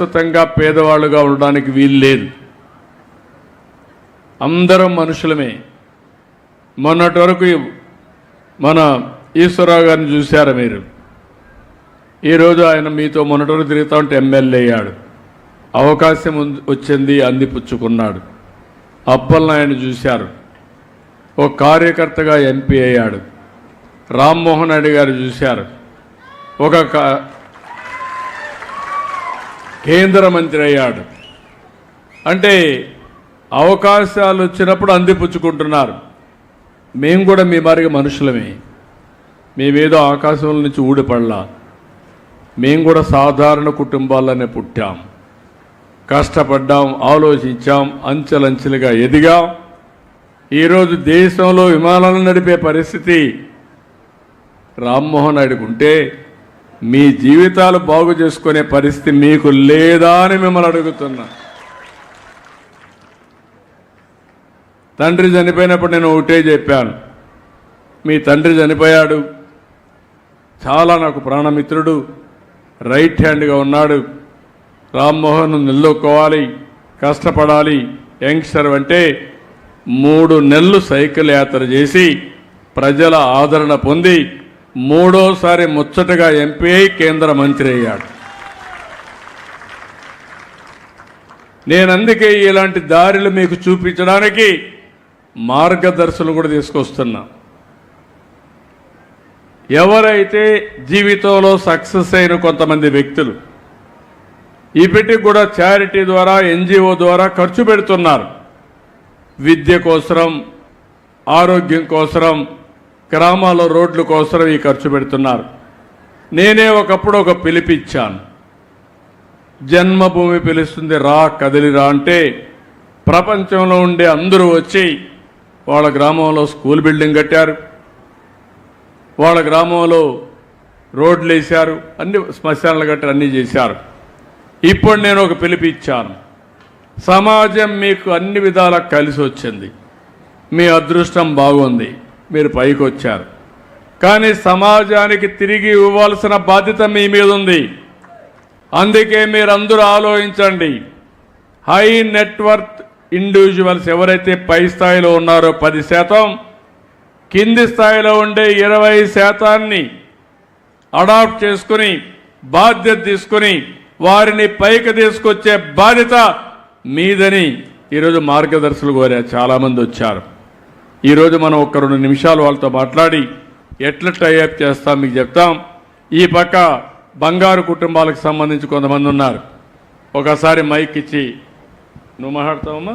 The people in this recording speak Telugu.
శాశ్వతంగా పేదవాళ్ళుగా ఉండడానికి వీలు లేదు. అందరం మనుషులమే. మొన్నటి వరకు మన ఈశ్వరరావు గారిని చూశారు మీరు. ఈరోజు ఆయన మీతో మొన్నటి వరకు తిరుగుతూ ఉంటే ఎమ్మెల్యే అయ్యాడు. అవకాశం వచ్చింది, అందిపుచ్చుకున్నాడు. అప్పలనాయుడు చూశారు, ఓ కార్యకర్తగా ఎంపీ అయ్యాడు. రామ్మోహన్ రెడ్డి గారు చూశారు, ఒక కేంద్ర మంత్రి అయ్యాడు. అంటే అవకాశాలు వచ్చినప్పుడు అందిపుచ్చుకుంటున్నారు. మేము కూడా మీ మారిగా మనుషులమే. మేమేదో ఆకాశం నుంచి ఊడిపడలా. మేము కూడా సాధారణ కుటుంబాల్లోనే పుట్టాం, కష్టపడ్డాం, ఆలోచించాం, అంచెలంచెలుగా ఎదిగాం. ఈరోజు దేశంలో విమానాలను నడిపే పరిస్థితి రామ్మోహన్ రెడ్డికి ఉంటే మీ జీవితాలు బాగు చేసుకునే పరిస్థితి మీకు లేదా అని మిమ్మల్ని అడుగుతున్నా. తండ్రి చనిపోయినప్పుడు నేను ఒకటే చెప్పాను, మీ తండ్రి చనిపోయాడు, చాలా నాకు ప్రాణమిత్రుడు, రైట్ హ్యాండ్గా ఉన్నాడు. రామ్మోహన్ నిలదొక్కోవాలి, కష్టపడాలి. యంగ్స్టర్ అంటే 3 నెలలు సైకిల్ యాత్ర చేసి ప్రజల ఆదరణ పొంది 3వసారి ముచ్చటగా ఎంపీ అయి కేంద్ర మంత్రి అయ్యాడు. నేను అందుకే ఇలాంటి దారులు మీకు చూపించడానికి మార్గదర్శనం కూడా తీసుకొస్తున్నా. ఎవరైతే జీవితంలో సక్సెస్ అయిన కొంతమంది వ్యక్తులు ఇప్పటికి కూడా చారిటీ ద్వారా, ఎన్జిఓ ద్వారా ఖర్చు పెడుతున్నారు. విద్య కోసం, ఆరోగ్యం కోసం, గ్రామాల రోడ్ల కోసం ఈ ఖర్చు పెడుతున్నారు. నేనే ఒకప్పుడు ఒక పిలిపిచ్చాను, జన్మభూమి పిలుస్తుంది రా, కదిలిరా అంటే ప్రపంచంలో ఉండే అందరూ వచ్చి వాళ్ళ గ్రామంలో స్కూల్ బిల్డింగ్ కట్టారు, వాళ్ళ గ్రామంలో రోడ్లు వేశారు, అన్ని శ్మశానాలు కట్టారు, అన్నీ చేశారు. ఇప్పుడు నేను ఒక పిలిపిచ్చాను, సమాజం మీకు అన్ని విధాలా కలిసి వచ్చింది, మీ అదృష్టం బాగుంది, మీరు పైకి వచ్చారు. కానీ సమాజానికి తిరిగి ఇవ్వాల్సిన బాధ్యత మీ మీద ఉంది. అందుకే మీరందరూ ఆలోచించండి. హై నెట్వర్త్ ఇండివిజువల్స్ ఎవరైతే పై స్థాయిలో ఉన్నారో 10%, కింది స్థాయిలో ఉండే 20% అడాప్ట్ చేసుకుని బాధ్యత తీసుకుని వారిని పైకి తీసుకొచ్చే బాధ్యత మీదని ఈరోజు మార్గదర్శకులు కోరారు. చాలామంది వచ్చారు. ఈరోజు మనం ఒక 2 నిమిషాలు వాళ్ళతో మాట్లాడి ఎట్లా టైఅప్ చేస్తాం మీకు చెప్తాం. ఈ పక్క బంగారు కుటుంబాలకు సంబంధించి కొంతమంది ఉన్నారు. ఒకసారి మైక్ ఇచ్చి నువ్వు మాట్లాడతావమ్మా.